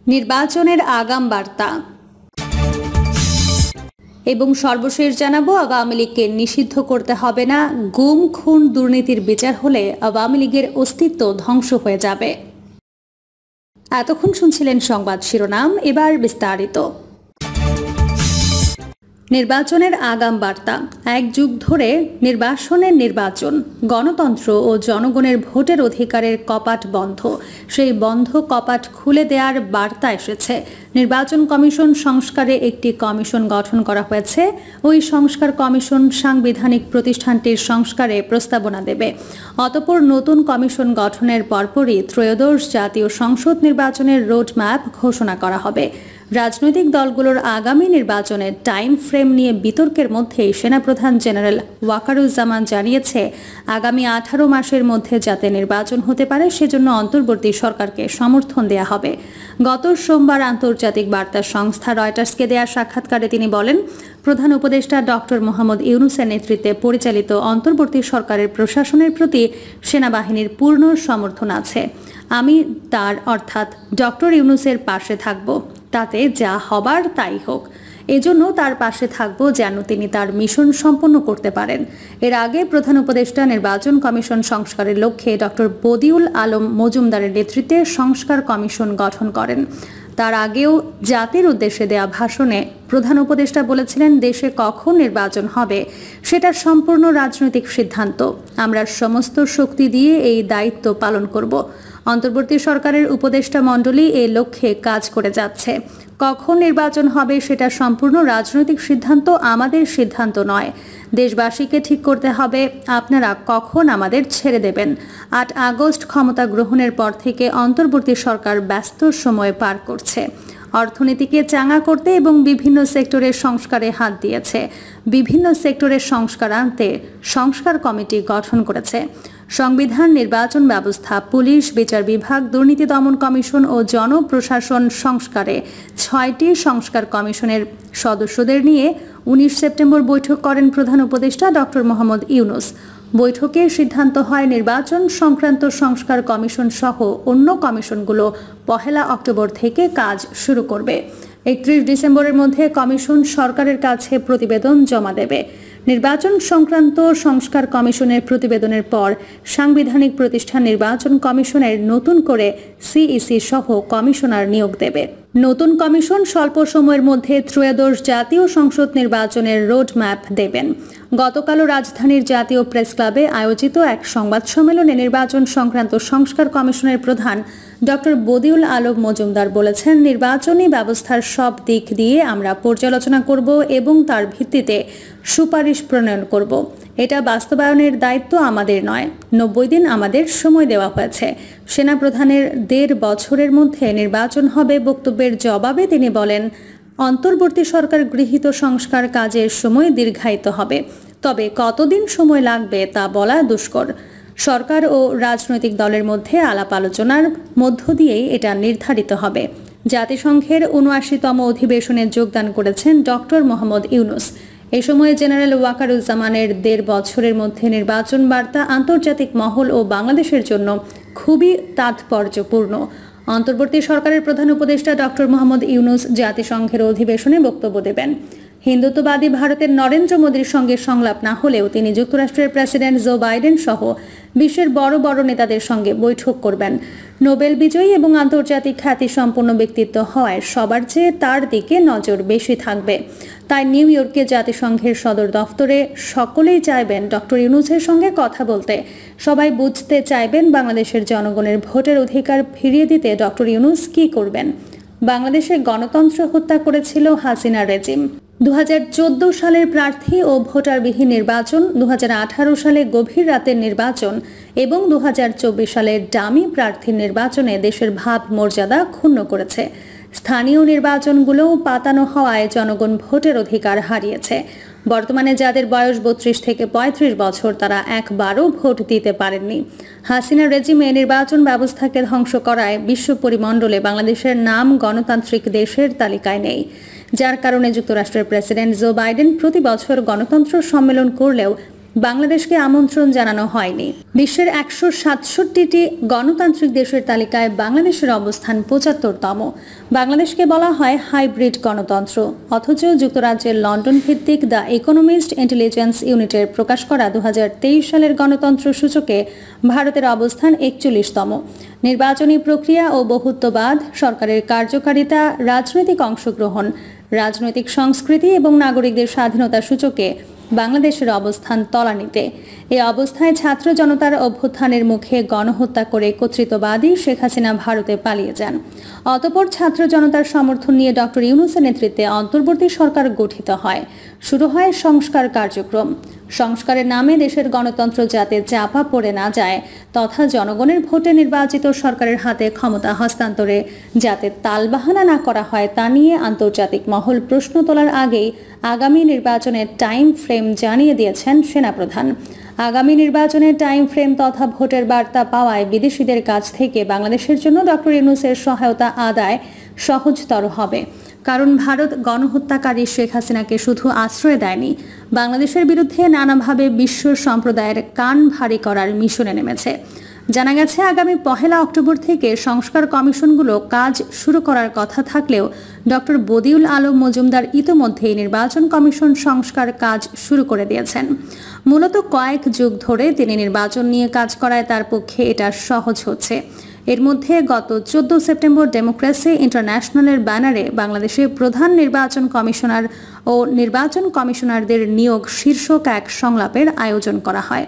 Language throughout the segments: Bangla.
নির্বাচনের আগাম বার্তা এবং সর্বশেষ জানাবো, আওয়ামী লীগকে নিষিদ্ধ করতে হবে না। গুম খুন দুর্নীতির বিচার হলে আওয়ামী লীগের অস্তিত্ব ধ্বংস হয়ে যাবে। এতক্ষণ শুনছিলেন সংবাদ শিরোনাম, এবার বিস্তারিত। নির্বাচনের আগাম বার্তা। এক যুগ ধরে নির্বাচন, গণতন্ত্র ও জনগণের ভোটের অধিকারের কপাট বন্ধ। সেই বন্ধ কপাট খুলে দেওয়ার বার্তা এসেছে। নির্বাচন কমিশন সংস্কারে একটি কমিশন গঠন করা হয়েছে। ওই সংস্কার কমিশন সাংবিধানিক প্রতিষ্ঠানটির সংস্কারে প্রস্তাবনা দেবে। অতঃপর নতুন কমিশন গঠনের পরপরই ত্রয়োদশ জাতীয় সংসদ নির্বাচনের রোডম্যাপ ঘোষণা করা হবে। রাজনৈতিক দলগুলোর আগামী নির্বাচনের টাইম ফ্রেম নিয়ে বিতর্কের মধ্যে সেনাপ্রধান জেনারেল ওয়াকারুজ্জামান জানিয়েছে, আগামী 18 মাসের মধ্যে যাতে নির্বাচন হতে পারে সেজন্য অন্তর্বর্তী সরকারকে সমর্থন দেয়া হবে। গত সোমবার আন্তর্জাতিক বার্তা সংস্থা রয়টার্সকে দেয়া সাক্ষাৎকারে তিনি বলেন, প্রধান উপদেষ্টা ডক্টর মোহাম্মদ ইউনূসের নেতৃত্বে পরিচালিত অন্তর্বর্তী সরকারের প্রশাসনের প্রতি সেনাবাহিনীর পূর্ণ সমর্থন আছে। আমি তার অর্থাৎ ডক্টর ইউনূসের পাশে থাকব, তাতে যা হবার তাই হোক। এজন্য তার পাশে থাকব যেন তিনি তার মিশন সম্পন্ন করতে পারেন। এর আগে প্রধান উপদেষ্টা নির্বাচন কমিশন সংস্কারের লক্ষ্যে ডক্টর বদিউল আলম মজুমদারের নেতৃত্বে সংস্কার কমিশন গঠন করেন। তার আগেও জাতির উদ্দেশ্যে দেয়া ভাষণে প্রধান উপদেষ্টা বলেছিলেন, দেশে কখন নির্বাচন হবে সেটা সম্পূর্ণ রাজনৈতিক সিদ্ধান্ত। আমরা সমস্ত শক্তি দিয়ে এই দায়িত্ব পালন করব। অন্তর্বর্তী সরকারের উপদেষ্টা মণ্ডলী এ লক্ষ্যে কাজ করে যাচ্ছে। কখন নির্বাচন হবে সেটা সম্পূর্ণ রাজনৈতিক সিদ্ধান্ত, আমাদের সিদ্ধান্ত নয়। দেশবাসীকে ঠিক করতে হবে আপনারা কখন আমাদের ছেড়ে দেবেন। 8 আগস্ট ক্ষমতা গ্রহণের পর থেকে অন্তর্বর্তী সরকার ব্যস্ত সময় পার করছে। অর্থনীতিকে চাঙা করতে এবং বিভিন্ন সেক্টরের সংস্কারে হাত দিয়েছে। বিভিন্ন সেক্টরের সংস্কার আনতে সংস্কার কমিটি গঠন করেছে। সংবিধান, নির্বাচন ব্যবস্থা, পুলিশ, বিচার বিভাগ, দুর্নীতি দমন কমিশন ও জনপ্রশাসন সংস্কারে 6টি সংস্কার কমিশনের সদস্যদের নিয়ে 19 সেপ্টেম্বর বৈঠক করেন প্রধান উপদেষ্টা ডক্টর মোহাম্মদ ইউনূস। বৈঠকে সিদ্ধান্ত হয় নির্বাচন সংক্রান্ত সংস্কার কমিশন সহ অন্য কমিশনগুলো 1 অক্টোবর থেকে কাজ শুরু করবে। 31 ডিসেম্বরের মধ্যে কমিশন সরকারের কাছে প্রতিবেদন জমা দেবে। নির্বাচন সংক্রান্ত সংস্কার কমিশনের প্রতিবেদনের পর সাংবিধানিক প্রতিষ্ঠান নির্বাচন কমিশনের নতুন করে সিইসি সহ কমিশনার নিয়োগ দেবে। নতুন কমিশন স্বল্প সময়ের মধ্যে ত্রয়োদশ জাতীয় সংসদ নির্বাচনের রোডম্যাপ দেবেন। গতকালও রাজধানীর জাতীয় প্রেস ক্লাবে আয়োজিত এক সংবাদ সম্মেলনে নির্বাচন সংক্রান্ত সংস্কার কমিশনের প্রধান ডক্টর বদিউল আলম মজুমদার বলেছেন, নির্বাচনী ব্যবস্থার সব দিক দিয়ে আমরা পর্যালোচনা করব এবং তার ভিত্তিতে সুপারিশ প্রণয়ন করব। এটা বাস্তবায়নের দায়িত্ব আমাদের নয়। 90 দিন আমাদের সময় দেওয়া হয়েছে। সেনাপ্রধানের 1.5 বছরের মধ্যে নির্বাচন হবে বক্তব্যের জবাবে তিনি বলেন, অন্তর্বর্তী সরকার গৃহীত সংস্কার কাজের সময় দীর্ঘায়িত হবে, তবে কতদিন সময় লাগবে তা বলা দুষ্কর। সরকার ও রাজনৈতিক দলের মধ্যে আলাপ আলোচনার মধ্য দিয়েই এটা নির্ধারিত হবে। জাতিসংঘের 79তম অধিবেশনে যোগদান করেছেন ডক্টর মোহাম্মদ ইউনূস। এ সময় জেনারেল ওয়াকারুজ্জামানের 1.5 বছরের মধ্যে নির্বাচন বার্তা আন্তর্জাতিক মহল ও বাংলাদেশের জন্য খুবই তাৎপর্যপূর্ণ। অন্তর্বর্তী সরকারের প্রধান উপদেষ্টা ডক্টর মোহাম্মদ ইউনূস জাতিসংঘের অধিবেশনে বক্তব্য দেবেন। হিন্দুত্ববাদী ভারতের নরেন্দ্র মোদীর সঙ্গে সংলাপ না হলেও তিনি যুক্তরাষ্ট্রের প্রেসিডেন্ট জো বাইডেন সহ বিশ্বের বড় বড় নেতাদের সঙ্গে বৈঠক করবেন। নোবেল বিজয়ী এবং আন্তর্জাতিক খ্যাতিসম্পন্ন ব্যক্তিত্ব হওয়ায় সবার চেয়ে তার দিকে নজর বেশি থাকবে। তাই নিউ ইয়র্কে জাতিসংঘের সদর দফতরে সকলেই চাইবেন ডক্টর ইউনূসের সঙ্গে কথা বলতে। সবাই বুঝতে চাইবেন বাংলাদেশের জনগণের ভোটের অধিকার ফিরিয়ে দিতে ডক্টর ইউনূস কী করবেন। বাংলাদেশে গণতন্ত্র হত্যা করেছিল হাসিনা রেজিম। 2014 সালের প্রার্থী ও ভোটারবিহীন নির্বাচন, 2018 সালে গভীর রাতের নির্বাচন এবং 2024 সালের ডামি প্রার্থীর নির্বাচনে দেশের ভাব মর্যাদা ক্ষুণ্ণ করেছে। স্থানীয় নির্বাচনগুলোও পাতানো হওয়ায় জনগণ ভোটের অধিকার হারিয়েছে। বর্তমানে যাদের বয়স 32 থেকে 35 বছর তারা একবারও ভোট দিতে পারেননি। হাসিনা রেজিমে নির্বাচন ব্যবস্থাকে ধ্বংস করায় বিশ্ব পরিমণ্ডলে বাংলাদেশের নাম গণতান্ত্রিক দেশের তালিকায় নেই, যার কারণে যুক্তরাষ্ট্রের প্রেসিডেন্ট জো বাইডেন প্রতি বছর গণতন্ত্র সম্মেলন করলেও বাংলাদেশকে আমন্ত্রণ জানানো হয়নি। বিশ্বের 167টি গণতান্ত্রিক দেশের তালিকায় বাংলাদেশের অবস্থান 75তম। বাংলাদেশকে বলা হয় হাইব্রিড গণতন্ত্র, অথচ যুক্তরাজ্যের লন্ডন ভিত্তিক দ্য ইকোনমিস্ট ইন্টেলিজেন্স ইউনিটের প্রকাশ করা 2023 সালের গণতন্ত্র সূচকে ভারতের অবস্থান 41তম। নির্বাচনী প্রক্রিয়া ও বহুত্ববাদ, সরকারের কার্যকারিতা, রাজনৈতিক অংশগ্রহণ, রাজনৈতিক সংস্কৃতি এবং নাগরিকদের স্বাধীনতা সূচকে বাংলাদেশের অবস্থান তলানিতে। এই অবস্থায় ছাত্র জনতার অভ্যুত্থানের মুখে গণহত্যা করে কর্তৃত্ববাদী শেখ হাসিনা ভারতে পালিয়ে যান। অতঃপর ছাত্র জনতার সমর্থন নিয়ে ডক্টর ইউনূসের নেতৃত্বে অন্তর্বর্তী সরকার গঠিত হয়। শুরু হয় সংস্কার কার্যক্রম। সংস্কারের নামে দেশের গণতন্ত্র যাতে চাপা পড়ে না যায় তথা জনগণের ভোটে নির্বাচিত সরকারের হাতে ক্ষমতা হস্তান্তরে যাতে তালবাহানা না করা হয় তা নিয়ে আন্তর্জাতিক মহল প্রশ্ন তোলার আগেই আগামী নির্বাচনের টাইম ফ্রেম জানিয়ে দিয়েছেন সেনাপ্রধান। আগামী নির্বাচনের টাইম ফ্রেম তথা ভোটের বার্তা পাওয়ায় বিদেশিদের কাছ থেকে বাংলাদেশের জন্য ডক্টর ইউনূসের সহায়তা আদায় সহজতর হবে। কারণ ভারত গণহত্যাকারী শেখ হাসিনাকে শুধু আশ্রয় দেয়নি, বাংলাদেশের বিরুদ্ধে নানাভাবে বিশ্ব সম্প্রদায়ের কান ভারী করার মিশনে নেমেছে। জানা গেছে আগামী 1 অক্টোবর থেকে সংস্কার কমিশনগুলো কাজ শুরু করার কথা থাকলেও ডক্টর বদিউল আলম মজুমদার ইতোমধ্যেই নির্বাচন কমিশন সংস্কার কাজ শুরু করে দিয়েছেন। মূলত কয়েক যুগ ধরে তিনি নির্বাচন নিয়ে কাজ করায় তার পক্ষে এটা সহজ হচ্ছে। এর মধ্যে গত 14 সেপ্টেম্বর ডেমোক্রেসি ইন্টারন্যাশনালের ব্যানারে বাংলাদেশের প্রধান নির্বাচন কমিশনার ও নির্বাচন কমিশনারদের নিয়োগ শীর্ষক এক সংলাপের আয়োজন করা হয়।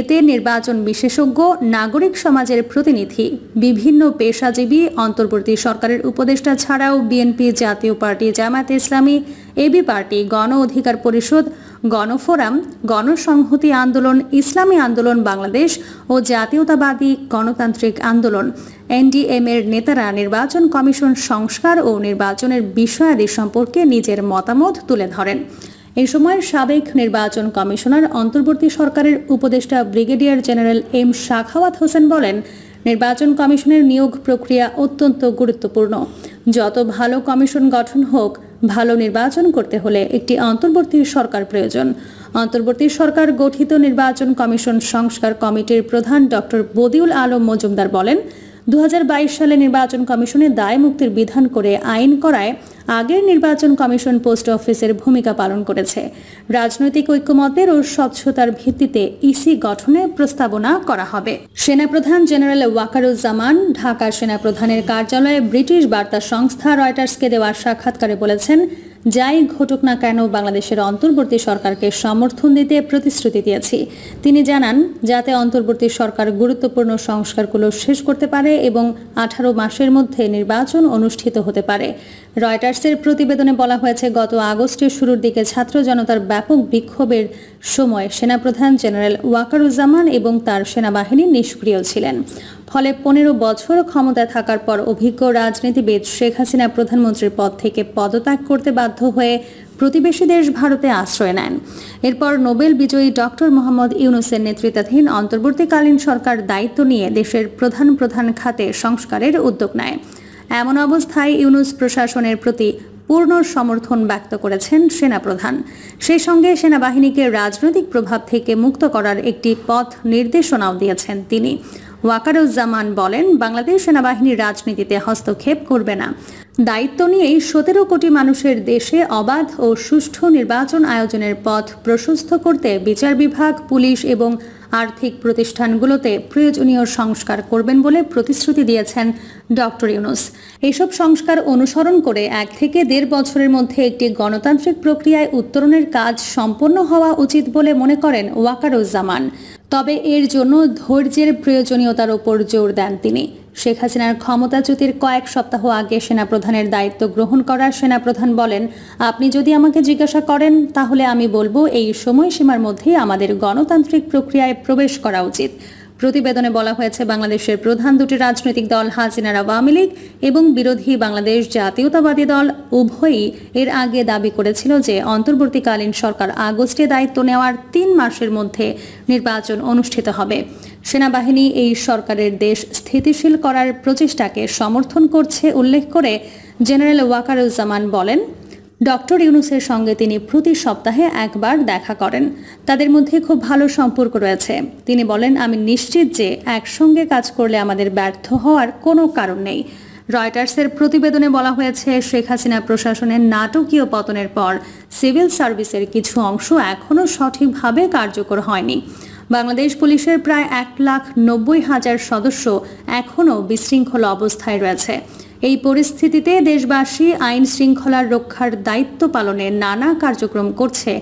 এতে নির্বাচন বিশেষজ্ঞ, নাগরিক সমাজের প্রতিনিধি, বিভিন্ন পেশাজীবী, অন্তর্বর্তী সরকারের উপদেষ্টা ছাড়াও বিএনপি, জাতীয় পার্টি, জামায়াতে ইসলামী, এবি পার্টি, গণ অধিকার পরিষদ, গণফোরাম, গণসংহতি আন্দোলন, ইসলামী আন্দোলন বাংলাদেশ ও জাতীয়তাবাদী গণতান্ত্রিক আন্দোলন এনডিএম এর নেতারা নির্বাচন কমিশন সংস্কার ও নির্বাচনের বিষয়াদি সম্পর্কে নিজের মতামত তুলে ধরেন। এই সময় সাবেক নির্বাচন কমিশনার অন্তর্বর্তী সরকারের উপদেষ্টা brigadier general M Shakhawat Hossain বলেন, নির্বাচন কমিশনের নিয়োগ প্রক্রিয়া অত্যন্ত গুরুত্বপূর্ণ। যত ভালো কমিশন গঠন হোক, ভালো নির্বাচন করতে হলে একটি অন্তর্বর্তী সরকার প্রয়োজন। অন্তর্বর্তী সরকার গঠিত নির্বাচন কমিশন সংস্কার কমিটির প্রধান ডক্টর বদিউল আলম মজুমদার বলেন, 2022 সালে নির্বাচন কমিশনে দায় মুক্তির বিধান করে আইন করায় আগের নির্বাচন কমিশন পোস্ট অফিসের ভূমিকা পালন করেছে। রাজনৈতিক ঐক্যমতের ও স্বচ্ছতার ভিত্তিতে ইসি গঠনের প্রস্তাবনা করা হবে। সেনাপ্রধান জেনারেল ওয়াকারুজ্জামান ঢাকা সেনাপ্রধানের কার্যালয়ে ব্রিটিশ বার্তা সংস্থা রয়টার্সকে দেওয়া সাক্ষাৎকারে বলেছেন, যাই ঘটুক না কেন বাংলাদেশের অন্তর্বর্তী সরকারকে সমর্থন দিতে প্রতিশ্রুতি দিয়েছি। তিনি জানান, যাতে অন্তর্বর্তী সরকার গুরুত্বপূর্ণ সংস্কারগুলো শেষ করতে পারে এবং 18 মাসের মধ্যে নির্বাচন অনুষ্ঠিত হতে পারে। রয়টার্সের প্রতিবেদনে বলা হয়েছে, গত আগস্টের শুরুর দিকে ছাত্র জনতার ব্যাপক বিক্ষোভের সময় সেনাপ্রধান জেনারেল ওয়াকারুজ্জামান এবং তার সেনাবাহিনী নিষ্ক্রিয় ছিলেন। ফলে 15 বছর ক্ষমতায় থাকার পর অভিজ্ঞ রাজনীতিবিদ শেখ হাসিনা প্রধানমন্ত্রীর পদ থেকে পদত্যাগ করতে বাধ্য হয়ে প্রতিবেশী দেশ ভারতে আশ্রয় নেন। এরপর নোবেল বিজয়ী ডক্টর মোহাম্মদ ইউনূসের নেতৃত্বাধীন অন্তর্বর্তীকালীন সরকার দায়িত্ব নিয়ে দেশের প্রধান খাতে সংস্কারের উদ্যোগ নেয়। এমন অবস্থায় ইউনূস প্রশাসনের প্রতি পূর্ণ সমর্থন ব্যক্ত করেছেন সেনাপ্রধান। সেই সঙ্গে সেনাবাহিনীকে রাজনৈতিক প্রভাব থেকে মুক্ত করার একটি পথ নির্দেশনাও দিয়েছেন তিনি। ওয়াকারুজ্জামান বলেন, বাংলাদেশ সেনাবাহিনীর রাজনীতিতে হস্তক্ষেপ করবে না। দায়িত্ব নিয়েই 17 কোটি মানুষের দেশে অবাধ ও সুষ্ঠু নির্বাচন আয়োজনের পথ প্রশস্ত করতে বিচার বিভাগ, পুলিশ এবং আর্থিক প্রতিষ্ঠানগুলোতে প্রয়োজনীয় সংস্কার করবেন বলে প্রতিশ্রুতি দিয়েছেন ডক্টর ইউনূস। এসব সংস্কার অনুসরণ করে 1 থেকে 1.5 বছরের মধ্যে একটি গণতান্ত্রিক প্রক্রিয়ায় উত্তরণের কাজ সম্পন্ন হওয়া উচিত বলে মনে করেন ওয়াকারুজ্জামান। তবে এর জন্য ধৈর্যের প্রয়োজনীয়তার উপর জোর দেন তিনি। শেখ হাসিনার ক্ষমতাচ্যুতির কয়েক সপ্তাহ আগে সেনাপ্রধানের দায়িত্ব গ্রহণ করার সেনাপ্রধান বলেন, আপনি যদি আমাকে জিজ্ঞাসা করেন তাহলে আমি বলবো এই সময়সীমার মধ্যেই আমাদের গণতান্ত্রিক প্রক্রিয়ায় প্রবেশ করা উচিত। প্রতিবেদনে বলা হয়েছে, বাংলাদেশের প্রধান দুটি রাজনৈতিক দল হাসিনার আওয়ামী লীগ এবং বিরোধী বাংলাদেশ জাতীয়তাবাদী দল উভয়ই এর আগে দাবি করেছিল যে অন্তর্বর্তীকালীন সরকার আগস্টে দায়িত্ব নেওয়ার 3 মাসের মধ্যে নির্বাচন অনুষ্ঠিত হবে। সেনাবাহিনী এই সরকারের দেশ স্থিতিশীল করার প্রচেষ্টাকে সমর্থন করছে উল্লেখ করে জেনারেল ওয়াকারুজ্জামান বলেন, ডক্টর ইউনূসের সঙ্গে তিনি প্রতি সপ্তাহে একবার দেখা করেন। তাদের মধ্যে খুব ভালো সম্পর্ক রয়েছে। তিনি বলেন, আমি নিশ্চিত যে একসঙ্গে কাজ করলে আমাদের ব্যর্থ হওয়ার কোনো কারণ নেই। রয়টার্সের প্রতিবেদনে বলা হয়েছে, শেখ হাসিনা প্রশাসনের নাটকীয় পতনের পর সিভিল সার্ভিসের কিছু অংশ এখনও সঠিকভাবে কার্যকর হয়নি। বাংলাদেশ পুলিশের প্রায় 1,90,000 সদস্য এখনও বিশৃঙ্খল অবস্থায় রয়েছে। এই পরিস্থিতিতে দেশবাসী আইন শৃঙ্খলার রক্ষার দায়িত্ব পালনে নানা কার্যক্রম করছে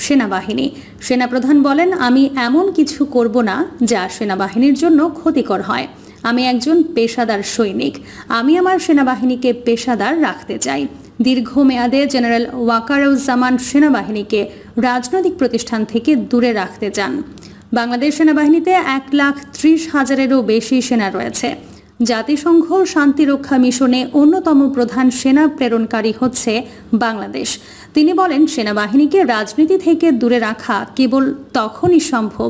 সেনাবাহিনী। সেনাপ্রধান বলেন, আমি এমন কিছু করব না যা সেনাবাহিনীর জন্য ক্ষতিকর হয়। আমি একজন পেশাদার সৈনিক। আমি আমার সেনাবাহিনীকে পেশাদার রাখতে চাই। দীর্ঘমেয়াদে জেনারেল ওয়াকারুজ্জামান সেনাবাহিনীকে রাজনৈতিক প্রতিষ্ঠান থেকে দূরে রাখতে চান। বাংলাদেশ সেনাবাহিনীতে 1,30,000-এরও বেশি সেনা রয়েছে। জাতিসংঘ শান্তিরক্ষা মিশনে অন্যতম প্রধান সেনা প্রেরণকারী হচ্ছে বাংলাদেশ। তিনি বলেন, সেনাবাহিনীকে রাজনীতি থেকে দূরে রাখা কেবল তখনই সম্ভব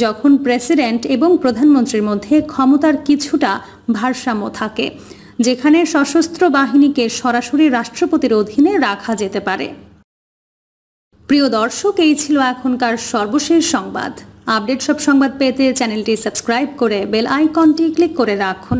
যখন প্রেসিডেন্ট এবং প্রধানমন্ত্রীর মধ্যে ক্ষমতার কিছুটা ভারসাম্য থাকে, যেখানে সশস্ত্র বাহিনীকে সরাসরি রাষ্ট্রপতির অধীনে রাখা যেতে পারে। প্রিয় দর্শক, এই ছিল এখনকার সর্বশেষ সংবাদ। আপডেট সব সংবাদ পেতে চ্যানেলটি সাবস্ক্রাইব করে বেল আইকনটি ক্লিক করে রাখুন।